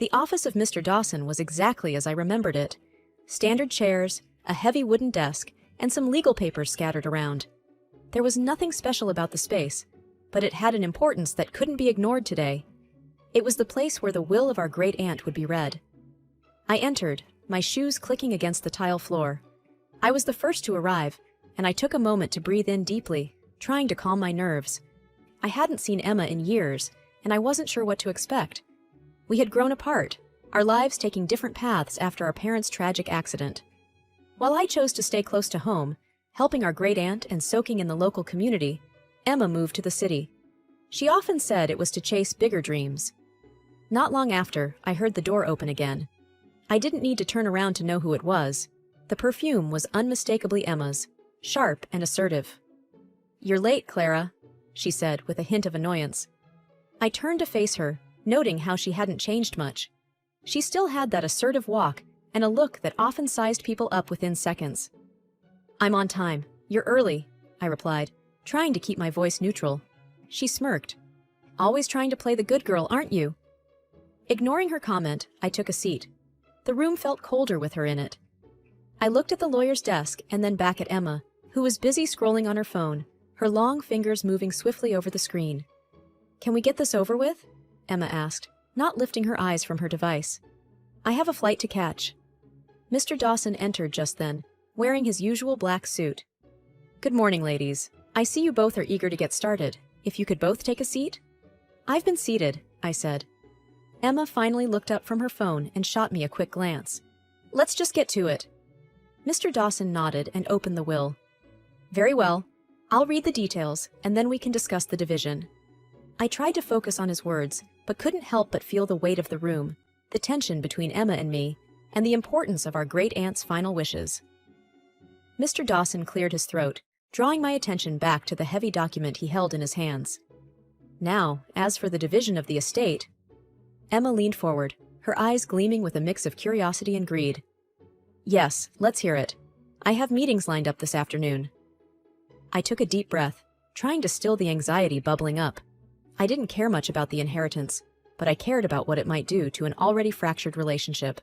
The office of Mr. Dawson was exactly as I remembered it. Standard chairs, a heavy wooden desk, and some legal papers scattered around. There was nothing special about the space, but it had an importance that couldn't be ignored today. It was the place where the will of our great-aunt would be read. I entered, my shoes clicking against the tile floor. I was the first to arrive, and I took a moment to breathe in deeply, trying to calm my nerves. I hadn't seen Emma in years, and I wasn't sure what to expect. We had grown apart, our lives taking different paths after our parents' tragic accident. While I chose to stay close to home, helping our great-aunt and soaking in the local community, Emma moved to the city. She often said it was to chase bigger dreams. Not long after, I heard the door open again. I didn't need to turn around to know who it was. The perfume was unmistakably Emma's, sharp and assertive. "You're late, Clara," she said with a hint of annoyance. I turned to face her, noting how she hadn't changed much. She still had that assertive walk and a look that often sized people up within seconds. "I'm on time. You're early," I replied, trying to keep my voice neutral. She smirked. "Always trying to play the good girl, aren't you?" Ignoring her comment, I took a seat. The room felt colder with her in it. I looked at the lawyer's desk and then back at Emma, who was busy scrolling on her phone, her long fingers moving swiftly over the screen. "Can we get this over with?" Emma asked, not lifting her eyes from her device. "I have a flight to catch." Mr. Dawson entered just then, wearing his usual black suit. "Good morning, ladies. I see you both are eager to get started. If you could both take a seat?" "I've been seated," I said. Emma finally looked up from her phone and shot me a quick glance. "Let's just get to it." Mr. Dawson nodded and opened the will. "Very well. I'll read the details, and then we can discuss the division." I tried to focus on his words, but couldn't help but feel the weight of the room, the tension between Emma and me, and the importance of our great-aunt's final wishes. Mr. Dawson cleared his throat, drawing my attention back to the heavy document he held in his hands. "Now, as for the division of the estate..." Emma leaned forward, her eyes gleaming with a mix of curiosity and greed. "Yes, let's hear it. I have meetings lined up this afternoon." I took a deep breath, trying to still the anxiety bubbling up. I didn't care much about the inheritance, but I cared about what it might do to an already fractured relationship.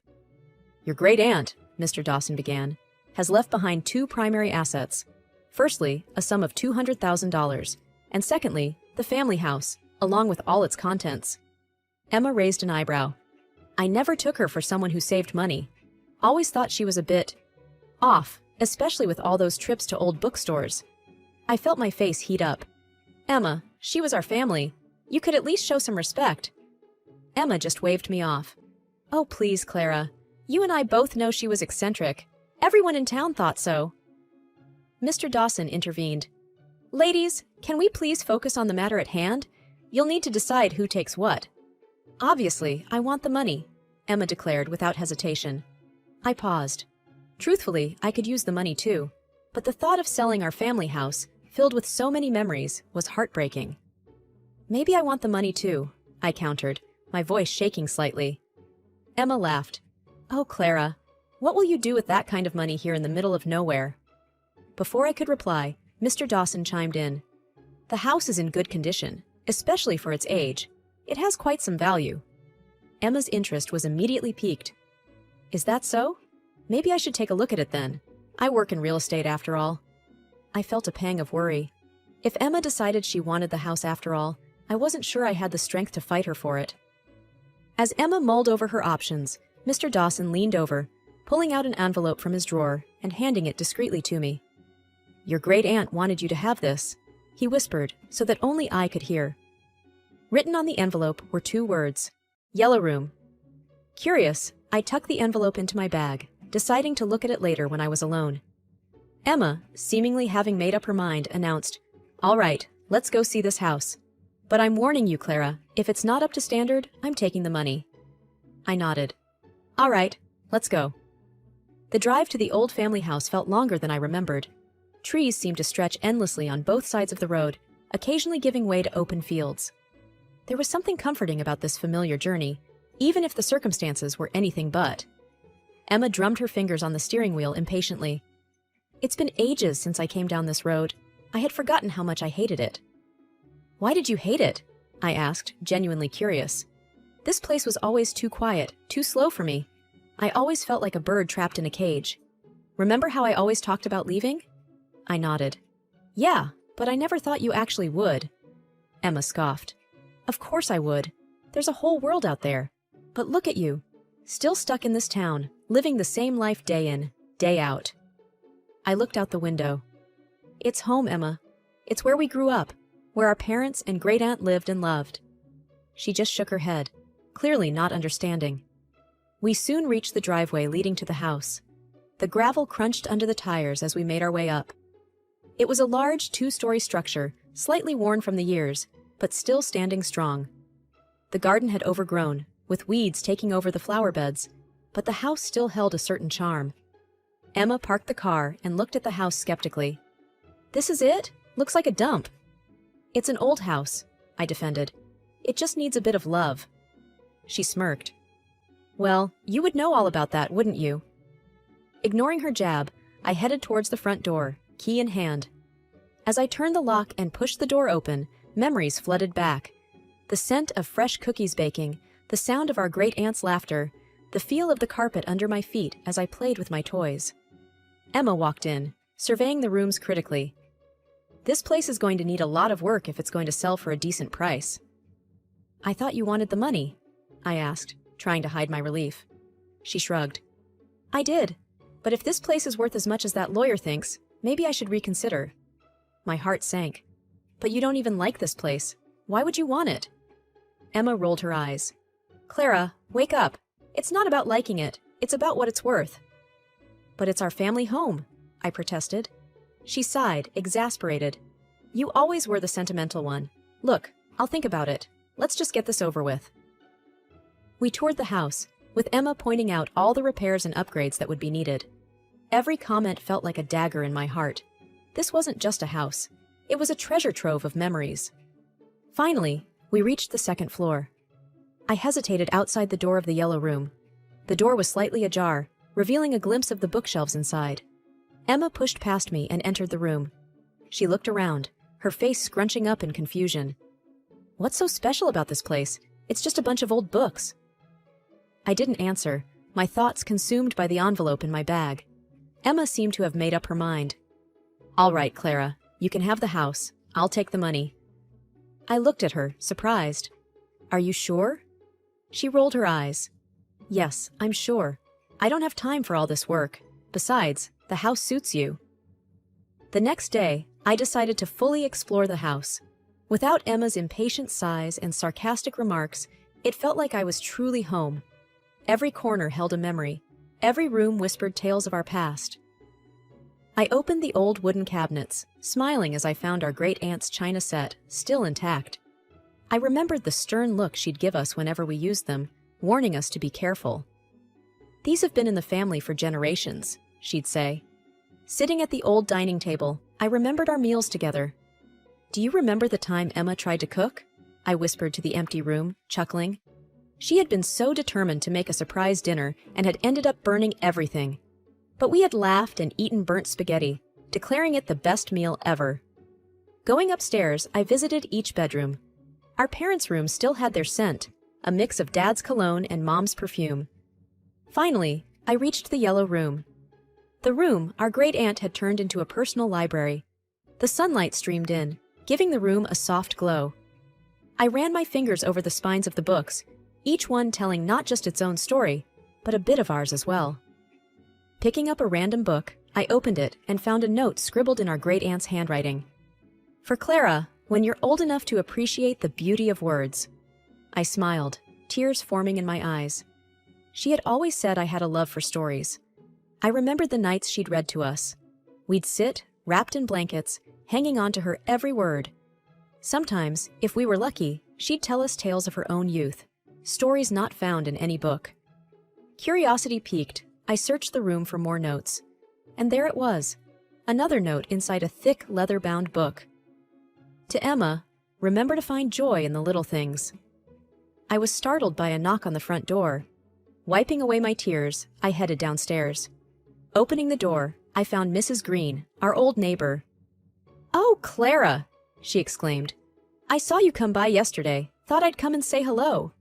"Your great-aunt," Mr. Dawson began, "has left behind two primary assets. Firstly, a sum of $200,000, and secondly, the family house, along with all its contents." Emma raised an eyebrow. "I never took her for someone who saved money. Always thought she was a bit off, especially with all those trips to old bookstores." I felt my face heat up. "Emma, she was our family. You could at least show some respect." Emma just waved me off. "Oh, please, Clara. You and I both know she was eccentric. Everyone in town thought so." Mr. Dawson intervened. "Ladies, can we please focus on the matter at hand? You'll need to decide who takes what." "Obviously, I want the money," Emma declared without hesitation. I paused. Truthfully, I could use the money too, but the thought of selling our family house, filled with so many memories, was heartbreaking. "Maybe I want the money too," I countered, my voice shaking slightly. Emma laughed. "Oh, Clara, what will you do with that kind of money here in the middle of nowhere?" Before I could reply, Mr. Dawson chimed in. "The house is in good condition, especially for its age. It has quite some value." Emma's interest was immediately piqued. "Is that so? Maybe I should take a look at it then. I work in real estate after all." I felt a pang of worry. If Emma decided she wanted the house after all, I wasn't sure I had the strength to fight her for it. As Emma mulled over her options, Mr. Dawson leaned over, pulling out an envelope from his drawer and handing it discreetly to me. "Your great-aunt wanted you to have this," he whispered so that only I could hear. Written on the envelope were two words: Yellow Room. Curious, I tucked the envelope into my bag, deciding to look at it later when I was alone. Emma, seemingly having made up her mind, announced, "All right, let's go see this house. But I'm warning you, Clara, if it's not up to standard, I'm taking the money." I nodded. "All right, let's go." The drive to the old family house felt longer than I remembered. Trees seemed to stretch endlessly on both sides of the road, occasionally giving way to open fields. There was something comforting about this familiar journey, even if the circumstances were anything but. Emma drummed her fingers on the steering wheel impatiently. "It's been ages since I came down this road. I had forgotten how much I hated it." "Why did you hate it?" I asked, genuinely curious. This place was always too quiet, too slow for me. I always felt like a bird trapped in a cage. Remember how I always talked about leaving? I nodded. Yeah, but I never thought you actually would. Emma scoffed. Of course I would. There's a whole world out there. But look at you. Still stuck in this town, living the same life day in, day out. I looked out the window. It's home, Emma. It's where we grew up, where our parents and great-aunt lived and loved. She just shook her head, clearly not understanding. We soon reached the driveway leading to the house. The gravel crunched under the tires as we made our way up. It was a large two-story structure, slightly worn from the years, but still standing strong. The garden had overgrown, with weeds taking over the flower beds, but the house still held a certain charm. Emma parked the car and looked at the house skeptically. This is it? Looks like a dump. It's an old house, I defended. It just needs a bit of love. She smirked. Well, you would know all about that, wouldn't you? Ignoring her jab, I headed towards the front door, key in hand. As I turned the lock and pushed the door open, memories flooded back. The scent of fresh cookies baking, the sound of our great-aunt's laughter, the feel of the carpet under my feet as I played with my toys. Emma walked in, surveying the rooms critically. This place is going to need a lot of work if it's going to sell for a decent price. I thought you wanted the money, I asked, trying to hide my relief. She shrugged. I did, but if this place is worth as much as that lawyer thinks, maybe I should reconsider. My heart sank. But you don't even like this place. Why would you want it? Emma rolled her eyes. Clara, wake up. It's not about liking it. It's about what it's worth. But it's our family home, I protested. She sighed, exasperated. You always were the sentimental one. Look, I'll think about it. Let's just get this over with. We toured the house, with Emma pointing out all the repairs and upgrades that would be needed. Every comment felt like a dagger in my heart. This wasn't just a house. It was a treasure trove of memories. Finally, we reached the second floor. I hesitated outside the door of the yellow room. The door was slightly ajar, revealing a glimpse of the bookshelves inside. Emma pushed past me and entered the room. She looked around, her face scrunching up in confusion. What's so special about this place? It's just a bunch of old books. I didn't answer, my thoughts consumed by the envelope in my bag. Emma seemed to have made up her mind. All right, Clara, you can have the house. I'll take the money. I looked at her, surprised. Are you sure? She rolled her eyes. Yes, I'm sure. I don't have time for all this work. Besides, the house suits you. The next day, I decided to fully explore the house. Without Emma's impatient sighs and sarcastic remarks, it felt like I was truly home. Every corner held a memory. Every room whispered tales of our past. I opened the old wooden cabinets, smiling as I found our great-aunt's china set, still intact. I remembered the stern look she'd give us whenever we used them, warning us to be careful. These have been in the family for generations, she'd say. Sitting at the old dining table, I remembered our meals together. Do you remember the time Emma tried to cook? I whispered to the empty room, chuckling. She had been so determined to make a surprise dinner and had ended up burning everything. But we had laughed and eaten burnt spaghetti, declaring it the best meal ever. Going upstairs, I visited each bedroom. Our parents' room still had their scent, a mix of Dad's cologne and Mom's perfume. Finally, I reached the yellow room. The room our great-aunt had turned into a personal library. The sunlight streamed in, giving the room a soft glow. I ran my fingers over the spines of the books, each one telling not just its own story, but a bit of ours as well. Picking up a random book, I opened it and found a note scribbled in our great-aunt's handwriting. For Clara, when you're old enough to appreciate the beauty of words. I smiled, tears forming in my eyes. She had always said I had a love for stories. I remembered the nights she'd read to us. We'd sit, wrapped in blankets, hanging on to her every word. Sometimes, if we were lucky, she'd tell us tales of her own youth, stories not found in any book. Curiosity piqued, I searched the room for more notes. And there it was, another note inside a thick, leather-bound book. To Emma, remember to find joy in the little things. I was startled by a knock on the front door. Wiping away my tears, I headed downstairs. Opening the door, I found Mrs. Green, our old neighbor. "Oh, Clara!" she exclaimed. "I saw you come by yesterday. Thought I'd come and say hello."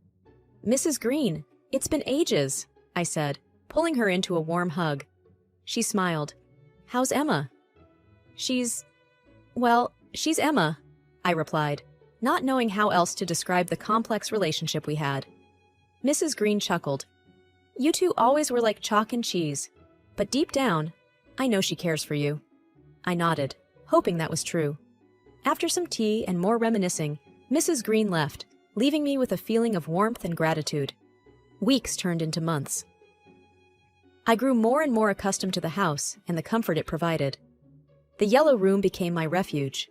Mrs. Green, it's been ages, I said, pulling her into a warm hug. She smiled. How's Emma? She's Emma, I replied, not knowing how else to describe the complex relationship we had. Mrs. Green chuckled. You two always were like chalk and cheese, but deep down, I know she cares for you. I nodded, hoping that was true. After some tea and more reminiscing, Mrs. Green left, leaving me with a feeling of warmth and gratitude. Weeks turned into months. I grew more and more accustomed to the house and the comfort it provided. The yellow room became my refuge.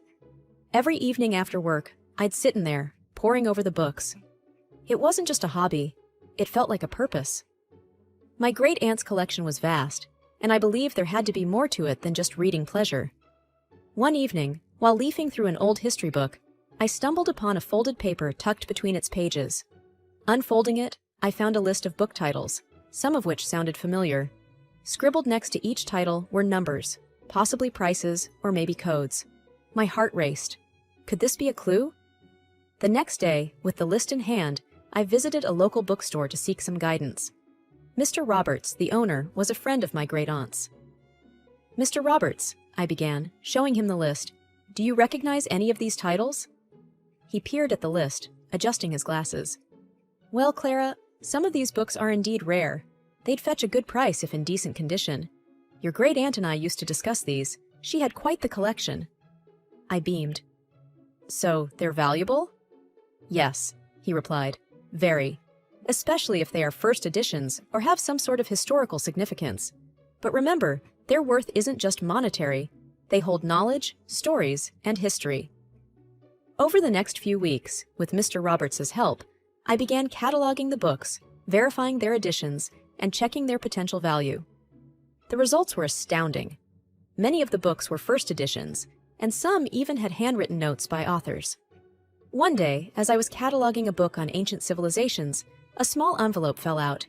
Every evening after work, I'd sit in there, poring over the books. It wasn't just a hobby, it felt like a purpose. My great-aunt's collection was vast, and I believed there had to be more to it than just reading pleasure. One evening, while leafing through an old history book, I stumbled upon a folded paper tucked between its pages. Unfolding it, I found a list of book titles, some of which sounded familiar. Scribbled next to each title were numbers, possibly prices or maybe codes. My heart raced. Could this be a clue? The next day, with the list in hand, I visited a local bookstore to seek some guidance. Mr. Roberts, the owner, was a friend of my great-aunt's. Mr. Roberts, I began, showing him the list. Do you recognize any of these titles? He peered at the list, adjusting his glasses. Well, Clara, some of these books are indeed rare. They'd fetch a good price if in decent condition. Your great-aunt and I used to discuss these. She had quite the collection. I beamed. So, they're valuable? Yes, he replied. Very. Especially if they are first editions or have some sort of historical significance. But remember, their worth isn't just monetary. They hold knowledge, stories, and history. Over the next few weeks, with Mr. Roberts' help, I began cataloging the books, verifying their editions, and checking their potential value. The results were astounding. Many of the books were first editions, and some even had handwritten notes by authors. One day, as I was cataloging a book on ancient civilizations, a small envelope fell out.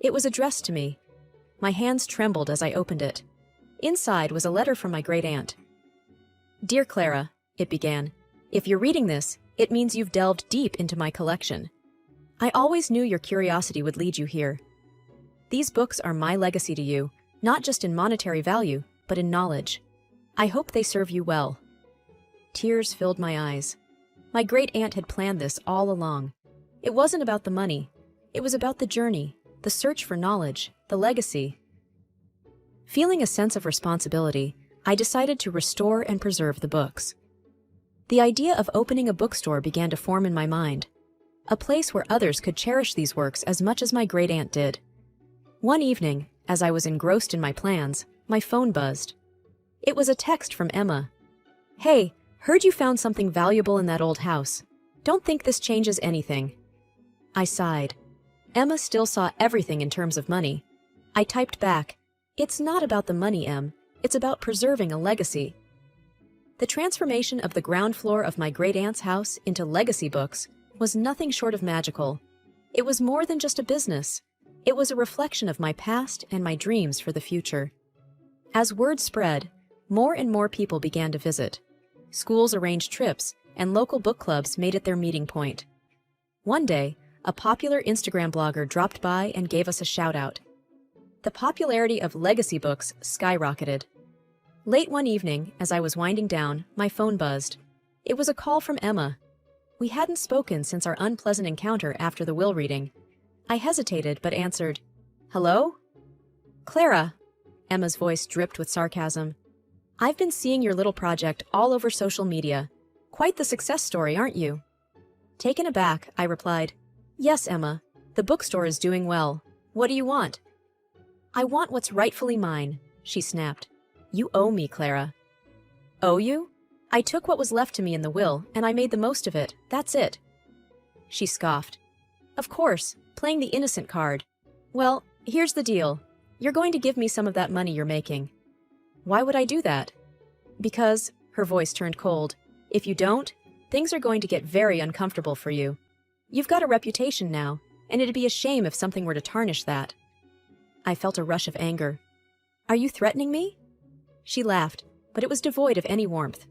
It was addressed to me. My hands trembled as I opened it. Inside was a letter from my great-aunt. Dear Clara, it began, if you're reading this, it means you've delved deep into my collection. I always knew your curiosity would lead you here. These books are my legacy to you, not just in monetary value, but in knowledge. I hope they serve you well. Tears filled my eyes. My great-aunt had planned this all along. It wasn't about the money. It was about the journey, the search for knowledge, the legacy. Feeling a sense of responsibility, I decided to restore and preserve the books. The idea of opening a bookstore began to form in my mind, a place where others could cherish these works as much as my great-aunt did. One evening, as I was engrossed in my plans, my phone buzzed. It was a text from Emma. Hey, heard you found something valuable in that old house. Don't think this changes anything. I sighed. Emma still saw everything in terms of money. I typed back, it's not about the money, Em. It's about preserving a legacy. The transformation of the ground floor of my great-aunt's house into legacy books was nothing short of magical. It was more than just a business. It was a reflection of my past and my dreams for the future. As word spread, more and more people began to visit. Schools arranged trips, and local book clubs made it their meeting point. One day, a popular Instagram blogger dropped by and gave us a shout-out. The popularity of legacy books skyrocketed. Late one evening, as I was winding down, my phone buzzed. It was a call from Emma. We hadn't spoken since our unpleasant encounter after the will reading. I hesitated but answered, Hello? Clara, Emma's voice dripped with sarcasm. I've been seeing your little project all over social media. Quite the success story, aren't you? Taken aback, I replied, Yes, Emma. The bookstore is doing well. What do you want? I want what's rightfully mine, she snapped. You owe me, Clara. Owe you? I took what was left to me in the will, and I made the most of it. That's it. She scoffed. Of course, playing the innocent card. Well, here's the deal. You're going to give me some of that money you're making. Why would I do that? Because, her voice turned cold, if you don't, things are going to get very uncomfortable for you. You've got a reputation now, and it'd be a shame if something were to tarnish that. I felt a rush of anger. Are you threatening me? She laughed, but it was devoid of any warmth.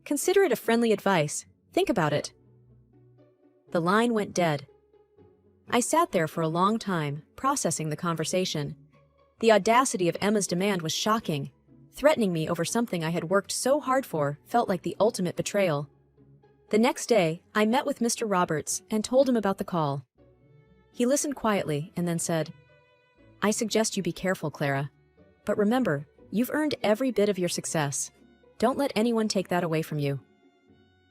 Consider it a friendly advice. Think about it. The line went dead. I sat there for a long time, processing the conversation. The audacity of Emma's demand was shocking. Threatening me over something I had worked so hard for felt like the ultimate betrayal. The next day, I met with Mr. Roberts and told him about the call. He listened quietly and then said, "I suggest you be careful, Clara. But remember, you've earned every bit of your success. Don't let anyone take that away from you."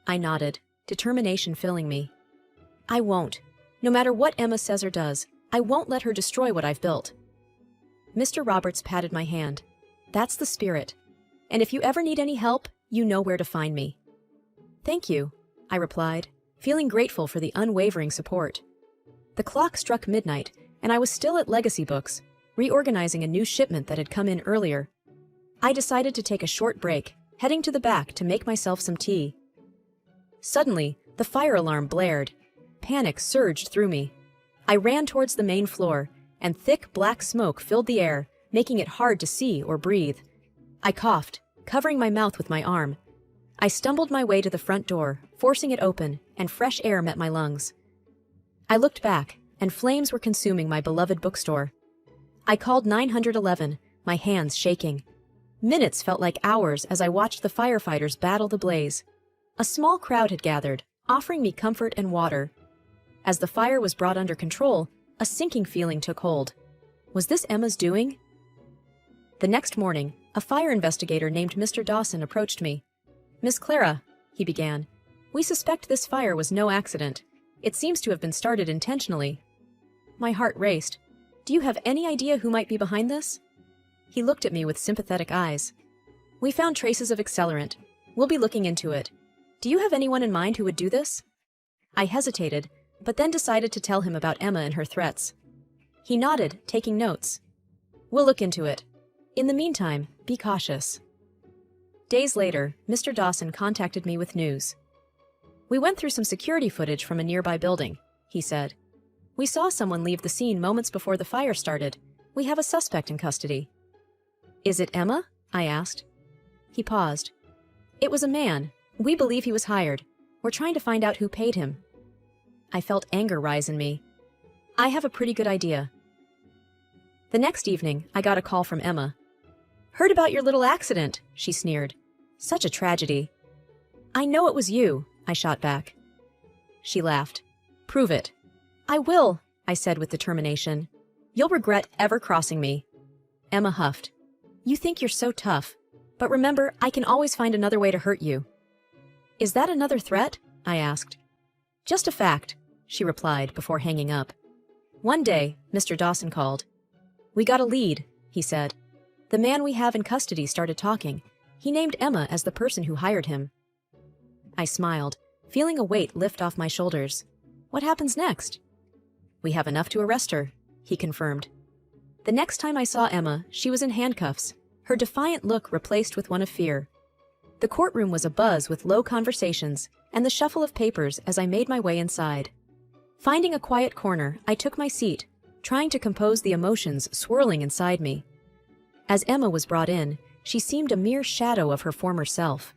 I nodded, determination filling me. "I won't. No matter what Emma says or does, I won't let her destroy what I've built." Mr. Roberts patted my hand. "That's the spirit. And if you ever need any help, you know where to find me." "Thank you," I replied, feeling grateful for the unwavering support. The clock struck midnight, and I was still at Legacy Books, reorganizing a new shipment that had come in earlier. I decided to take a short break, heading to the back to make myself some tea. Suddenly, the fire alarm blared. Panic surged through me. I ran towards the main floor, and thick black smoke filled the air, making it hard to see or breathe. I coughed, covering my mouth with my arm. I stumbled my way to the front door, forcing it open, and fresh air met my lungs. I looked back, and flames were consuming my beloved bookstore. I called 911, my hands shaking. Minutes felt like hours as I watched the firefighters battle the blaze. A small crowd had gathered, offering me comfort and water. As the fire was brought under control, a sinking feeling took hold. Was this Emma's doing? The next morning, a fire investigator named Mr. Dawson approached me. "Miss Clara," he began, "we suspect this fire was no accident. It seems to have been started intentionally." My heart raced. "Do you have any idea who might be behind this?" He looked at me with sympathetic eyes. "We found traces of accelerant. We'll be looking into it. Do you have anyone in mind who would do this?" I hesitated, but then decided to tell him about Emma and her threats. He nodded, taking notes. "We'll look into it. In the meantime, be cautious." Days later, Mr. Dawson contacted me with news. "We went through some security footage from a nearby building," he said. "We saw someone leave the scene moments before the fire started. We have a suspect in custody." "Is it Emma?" I asked. He paused. "It was a man. We believe he was hired. We're trying to find out who paid him." I felt anger rise in me. "I have a pretty good idea." The next evening, I got a call from Emma. "Heard about your little accident," she sneered. "Such a tragedy." "I know it was you," I shot back. She laughed. "Prove it." "I will," I said with determination. "You'll regret ever crossing me." Emma huffed. "You think you're so tough. But remember, I can always find another way to hurt you." "Is that another threat?" I asked. "Just a fact," she replied before hanging up. One day, Mr. Dawson called. "We got a lead," he said. "The man we have in custody started talking. He named Emma as the person who hired him." I smiled, feeling a weight lift off my shoulders. "What happens next?" "We have enough to arrest her," he confirmed. The next time I saw Emma, she was in handcuffs, her defiant look replaced with one of fear. The courtroom was abuzz with low conversations and the shuffle of papers as I made my way inside. Finding a quiet corner, I took my seat, trying to compose the emotions swirling inside me. As Emma was brought in, she seemed a mere shadow of her former self.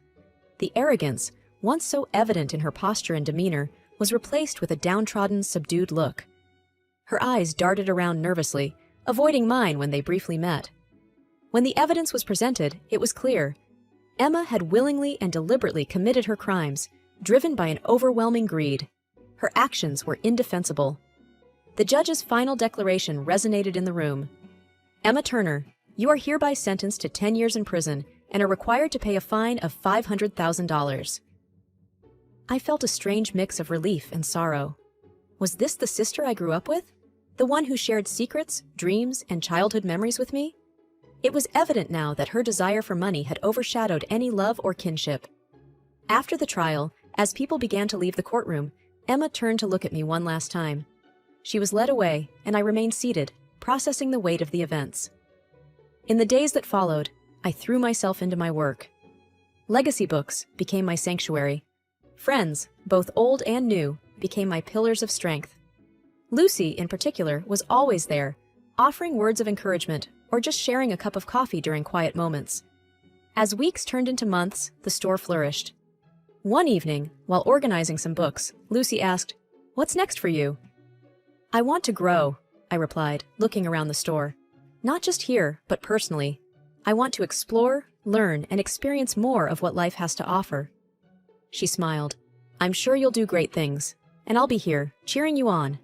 The arrogance, once so evident in her posture and demeanor, was replaced with a downtrodden, subdued look. Her eyes darted around nervously, avoiding mine when they briefly met. When the evidence was presented, it was clear. Emma had willingly and deliberately committed her crimes, driven by an overwhelming greed. Her actions were indefensible. The judge's final declaration resonated in the room. "Emma Turner, you are hereby sentenced to 10 years in prison and are required to pay a fine of $500,000. I felt a strange mix of relief and sorrow. Was this the sister I grew up with? The one who shared secrets, dreams, and childhood memories with me? It was evident now that her desire for money had overshadowed any love or kinship. After the trial, as people began to leave the courtroom, Emma turned to look at me one last time. She was led away, and I remained seated, processing the weight of the events. In the days that followed, I threw myself into my work. Legacy Books became my sanctuary. Friends, both old and new, became my pillars of strength. Lucy, in particular, was always there, offering words of encouragement or just sharing a cup of coffee during quiet moments. As weeks turned into months, the store flourished. One evening, while organizing some books, Lucy asked, "What's next for you?" I want to grow, I replied, looking around the store. Not just here, but personally. I want to explore, learn, and experience more of what life has to offer. She smiled. I'm sure you'll do great things, and I'll be here, cheering you on.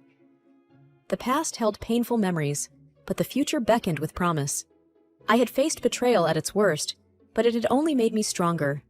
The past held painful memories, but the future beckoned with promise. I had faced betrayal at its worst, but it had only made me stronger.